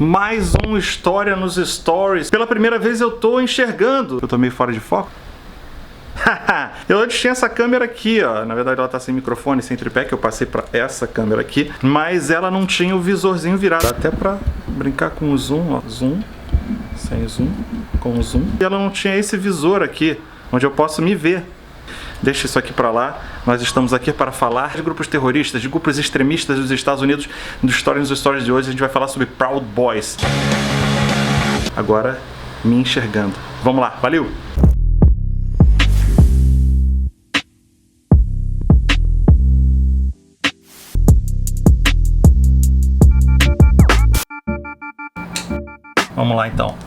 Mais uma história nos stories. Pela primeira vez eu tô enxergando. Eu tô meio fora de foco. Eu antes tinha essa câmera aqui, ó. Na verdade ela tá sem microfone, sem tripé, que eu passei pra essa câmera aqui. Mas ela não tinha o visorzinho virado. Dá até pra brincar com o zoom, ó. Zoom, sem zoom, com zoom. E ela não tinha esse visor aqui, onde eu posso me ver. Deixa isso aqui pra lá. Nós estamos aqui para falar de grupos terroristas, de grupos extremistas dos Estados Unidos. No Story nos Stories de hoje a gente vai falar sobre Proud Boys. Agora, me enxergando. Vamos lá, valeu! Vamos lá então.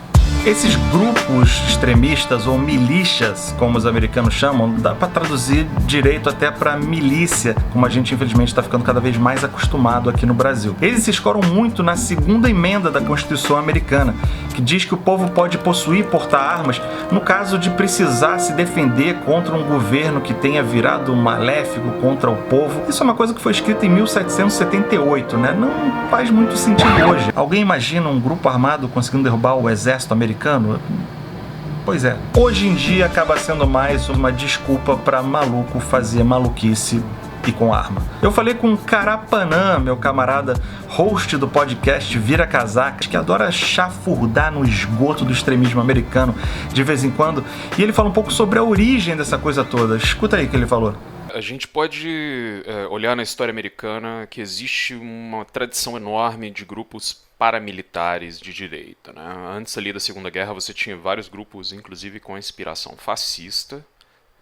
Esses grupos extremistas ou milícias, como os americanos chamam, dá para traduzir direito até para milícia, como a gente infelizmente está ficando cada vez mais acostumado aqui no Brasil. Eles se escoram muito na segunda emenda da Constituição americana, que diz que o povo pode possuir e portar armas no caso de precisar se defender contra um governo que tenha virado maléfico contra o povo. Isso é uma coisa que foi escrita em 1778, né? Não faz muito sentido hoje. Alguém imagina um grupo armado conseguindo derrubar o exército americano? Pois é. Hoje em dia acaba sendo mais uma desculpa para maluco fazer maluquice e com arma. Eu falei com o Carapanã, meu camarada host do podcast Vira Casacas, que adora chafurdar no esgoto do extremismo americano de vez em quando, e ele fala um pouco sobre a origem dessa coisa toda. Escuta aí o que ele falou. A gente pode olhar na história americana que existe uma tradição enorme de grupos paramilitares de direita, né? Antes ali da Segunda Guerra você tinha vários grupos, inclusive com inspiração fascista,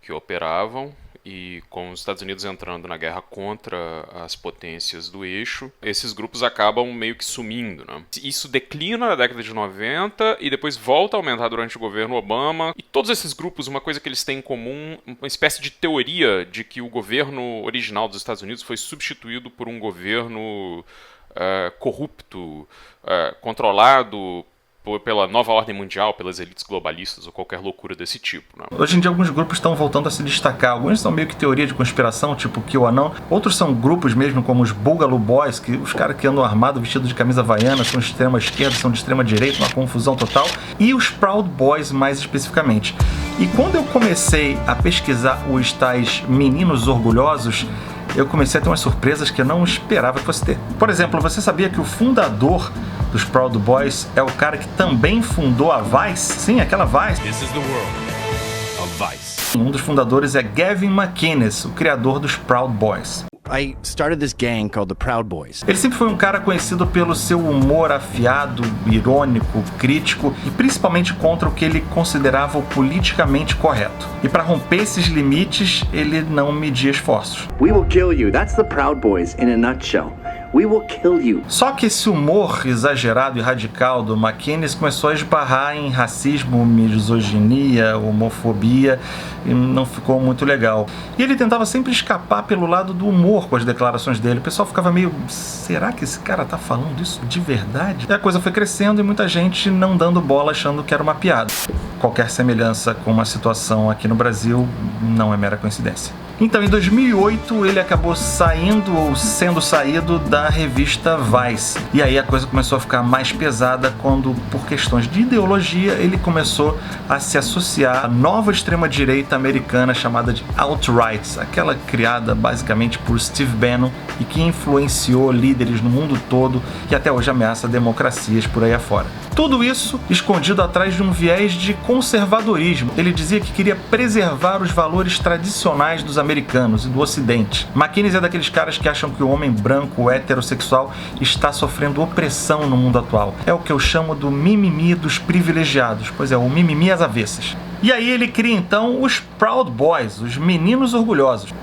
que operavam, e com os Estados Unidos entrando na guerra contra as potências do eixo, esses grupos acabam meio que sumindo, né? Isso declina na década de 90 e depois volta a aumentar durante o governo Obama. E todos esses grupos, uma coisa que eles têm em comum, uma espécie de teoria de que o governo original dos Estados Unidos foi substituído por um governo corrupto, controlado pela nova ordem mundial, pelas elites globalistas ou qualquer loucura desse tipo, né? Hoje em dia alguns grupos estão voltando a se destacar. Alguns são meio que teoria de conspiração, tipo QAnon. Outros são grupos mesmo como os Boogaloo Boys, que os caras que andam armados, vestidos de camisa havaiana, são de extrema esquerda, são de extrema direita, uma confusão total. E os Proud Boys mais especificamente. E quando eu comecei a pesquisar os tais meninos orgulhosos, eu comecei a ter umas surpresas que eu não esperava que fosse ter. Por exemplo, você sabia que o fundador dos Proud Boys é o cara que também fundou a Vice? Sim, aquela Vice. This is the world of Vice. Um dos fundadores é Gavin McInnes, o criador dos Proud Boys. I started this gang called the Proud Boys. Ele sempre foi um cara conhecido pelo seu humor afiado, irônico, crítico e principalmente contra o que ele considerava o politicamente correto. E para romper esses limites, ele não media esforços. We will kill you. That's the Proud Boys in a nutshell. We will kill you. Só que esse humor exagerado e radical do McInnes começou a esbarrar em racismo, misoginia, homofobia e não ficou muito legal. E ele tentava sempre escapar pelo lado do humor com as declarações dele. O pessoal ficava meio, será que esse cara tá falando isso de verdade? E a coisa foi crescendo e muita gente não dando bola achando que era uma piada. Qualquer semelhança com uma situação aqui no Brasil não é mera coincidência. Então, em 2008, ele acabou saindo ou sendo saído da revista Vice. E aí a coisa começou a ficar mais pesada quando, por questões de ideologia, ele começou a se associar à nova extrema-direita americana chamada de Alt-Right, aquela criada basicamente por Steve Bannon e que influenciou líderes no mundo todo e até hoje ameaça democracias por aí afora. Tudo isso escondido atrás de um viés de conservadorismo. Ele dizia que queria preservar os valores tradicionais dos americanos e do Ocidente. McInnes é daqueles caras que acham que o homem branco heterossexual está sofrendo opressão no mundo atual. É o que eu chamo do mimimi dos privilegiados, pois é, o mimimi às avessas. E aí ele cria então os Proud Boys, os meninos orgulhosos.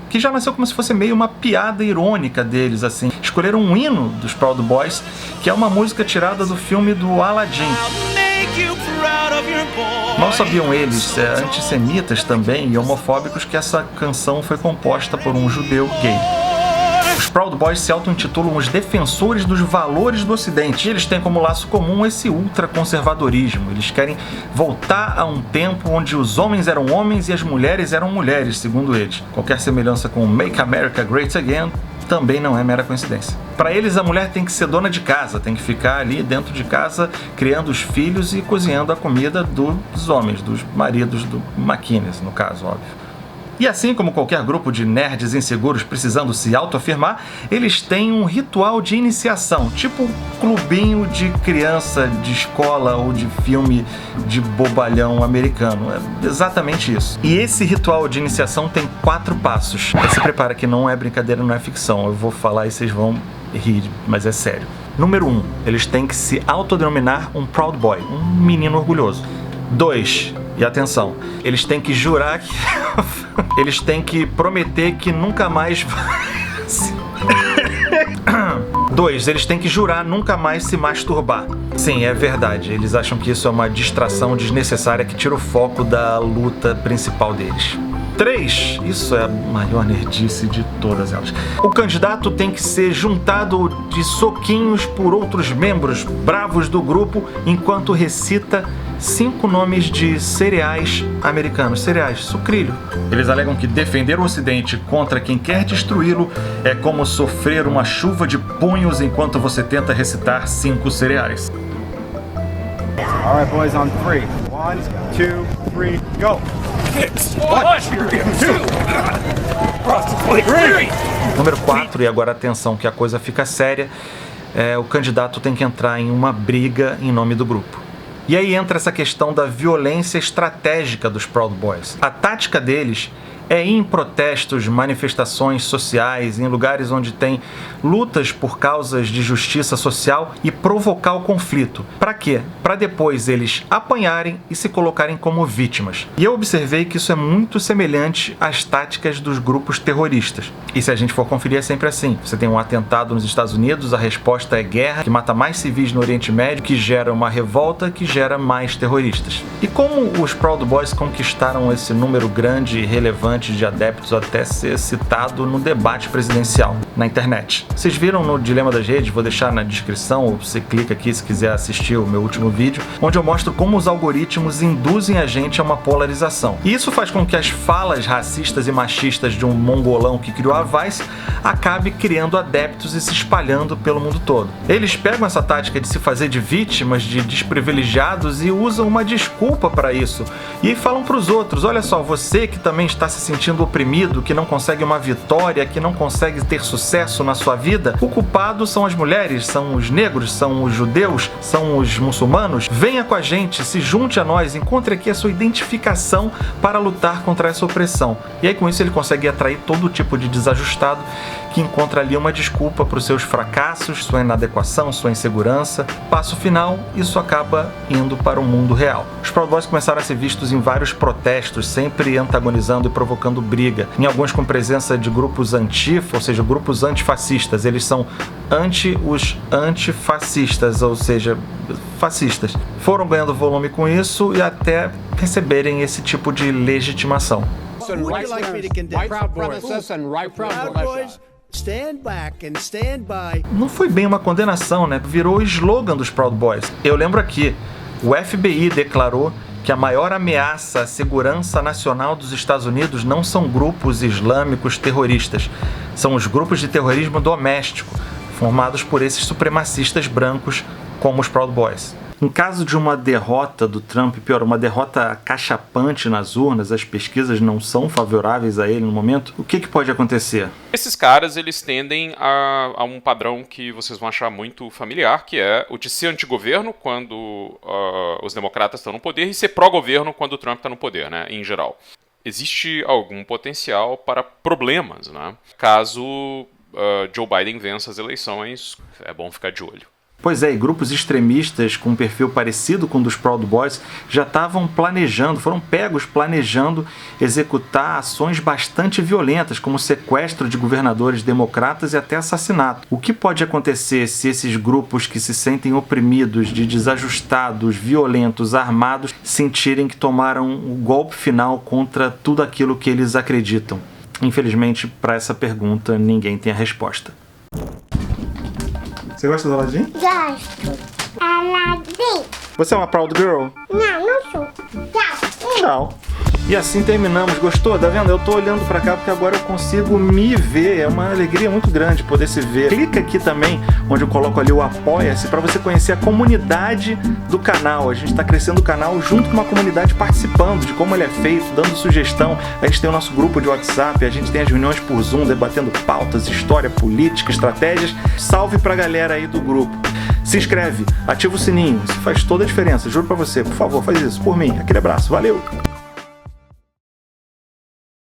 Que já nasceu como se fosse meio uma piada irônica deles, assim. Escolheram um hino dos Proud Boys, que é uma música tirada do filme do Aladdin. Mal sabiam eles, antissemitas também e homofóbicos, que essa canção foi composta por um judeu gay. Os Proud Boys se auto-intitulam os defensores dos valores do Ocidente. E eles têm como laço comum esse ultraconservadorismo. Eles querem voltar a um tempo onde os homens eram homens e as mulheres eram mulheres, segundo eles. Qualquer semelhança com Make America Great Again também não é mera coincidência. Para eles, a mulher tem que ser dona de casa, tem que ficar ali dentro de casa criando os filhos e cozinhando a comida dos homens, dos maridos do McInnes, no caso, óbvio. E assim como qualquer grupo de nerds inseguros precisando se autoafirmar, eles têm um ritual de iniciação, tipo um clubinho de criança de escola ou de filme de bobalhão americano. É exatamente isso. E esse ritual de iniciação tem 4 passos. Se prepara que não é brincadeira, não é ficção. Eu vou falar e vocês vão rir, mas é sério. Número 1, eles têm que se autodenominar um Proud Boy, um menino orgulhoso. 2, e atenção, eles têm que jurar que... eles têm que prometer que nunca mais... 2, eles têm que jurar nunca mais se masturbar. Sim, é verdade, eles acham que isso é uma distração desnecessária que tira o foco da luta principal deles. 3, isso é a maior nerdice de todas elas. O candidato tem que ser juntado de soquinhos por outros membros bravos do grupo enquanto recita 5 nomes de cereais americanos. Cereais, sucrilho. Eles alegam que defender o Ocidente contra quem quer destruí-lo é como sofrer uma chuva de punhos enquanto você tenta recitar 5 cereais. All right, boys, on 3. 1, 2, 3, go! Número 4, e agora atenção que a coisa fica séria, o candidato tem que entrar em uma briga em nome do grupo. E aí entra essa questão da violência estratégica dos Proud Boys. A tática deles é ir em protestos, manifestações sociais, em lugares onde tem lutas por causas de justiça social e provocar o conflito. Para quê? Para depois eles apanharem e se colocarem como vítimas. E eu observei que isso é muito semelhante às táticas dos grupos terroristas. E se a gente for conferir, é sempre assim. Você tem um atentado nos Estados Unidos, a resposta é guerra, que mata mais civis no Oriente Médio, que gera uma revolta, que gera mais terroristas. E como os Proud Boys conquistaram esse número grande e relevante de adeptos até ser citado no debate presidencial na internet? Vocês viram no Dilema das Redes, vou deixar na descrição, ou você clica aqui se quiser assistir o meu último vídeo, onde eu mostro como os algoritmos induzem a gente a uma polarização. E isso faz com que as falas racistas e machistas de um mongolão que criou a Vice acabe criando adeptos e se espalhando pelo mundo todo. Eles pegam essa tática de se fazer de vítimas, de desprivilegiados, e usam uma desculpa para isso. E falam para os outros, olha só, você que também está se sentindo oprimido, que não consegue uma vitória, que não consegue ter sucesso na sua vida, o culpado são as mulheres, são os negros, são os judeus, são os muçulmanos. Venha com a gente, se junte a nós, encontre aqui a sua identificação para lutar contra essa opressão. E aí com isso ele consegue atrair todo tipo de desajustado que encontra ali uma desculpa para os seus fracassos, sua inadequação, sua insegurança. Passo final, isso acaba indo para o mundo real. Os Proud Boys começaram a ser vistos em vários protestos, sempre antagonizando e provocando briga. Em alguns com presença de grupos antifa, ou seja, grupos antifascistas. Eles são os antifascistas, ou seja, fascistas. Foram ganhando volume com isso e até receberem esse tipo de legitimação. Stand back and stand by. Não foi bem uma condenação, né? Virou o slogan dos Proud Boys. Eu lembro aqui, o FBI declarou que a maior ameaça à segurança nacional dos Estados Unidos não são grupos islâmicos terroristas, são os grupos de terrorismo doméstico, formados por esses supremacistas brancos como os Proud Boys. Em caso de uma derrota do Trump, pior, uma derrota cachapante nas urnas, as pesquisas não são favoráveis a ele no momento, o que pode acontecer? Esses caras, eles tendem a um padrão que vocês vão achar muito familiar, que é o de ser antigoverno quando os democratas estão no poder e ser pró-governo quando o Trump está no poder, né, em geral. Existe algum potencial para problemas, né? Caso Joe Biden vença as eleições, é bom ficar de olho. Pois é, e grupos extremistas com um perfil parecido com o dos Proud Boys já estavam planejando, foram pegos planejando executar ações bastante violentas, como sequestro de governadores democratas e até assassinato. O que pode acontecer se esses grupos que se sentem oprimidos, de desajustados, violentos, armados, sentirem que tomaram o golpe final contra tudo aquilo que eles acreditam? Infelizmente, para essa pergunta, ninguém tem a resposta. Você gosta do Aladdin? Gosto. Aladdin. Você é uma Proud Girl? Não, não sou. Tchau. Tchau. E assim terminamos. Gostou? Tá vendo? Eu tô olhando pra cá porque agora eu consigo me ver. É uma alegria muito grande poder se ver. Clica aqui também, onde eu coloco ali o Apoia-se, pra você conhecer a comunidade do canal. A gente tá crescendo o canal junto com uma comunidade participando de como ele é feito, dando sugestão. A gente tem o nosso grupo de WhatsApp, a gente tem as reuniões por Zoom, debatendo pautas, história, política, estratégias. Salve pra galera aí do grupo. Se inscreve, ativa o sininho, isso faz toda a diferença, juro pra você. Por favor, faz isso por mim. Aquele abraço, valeu!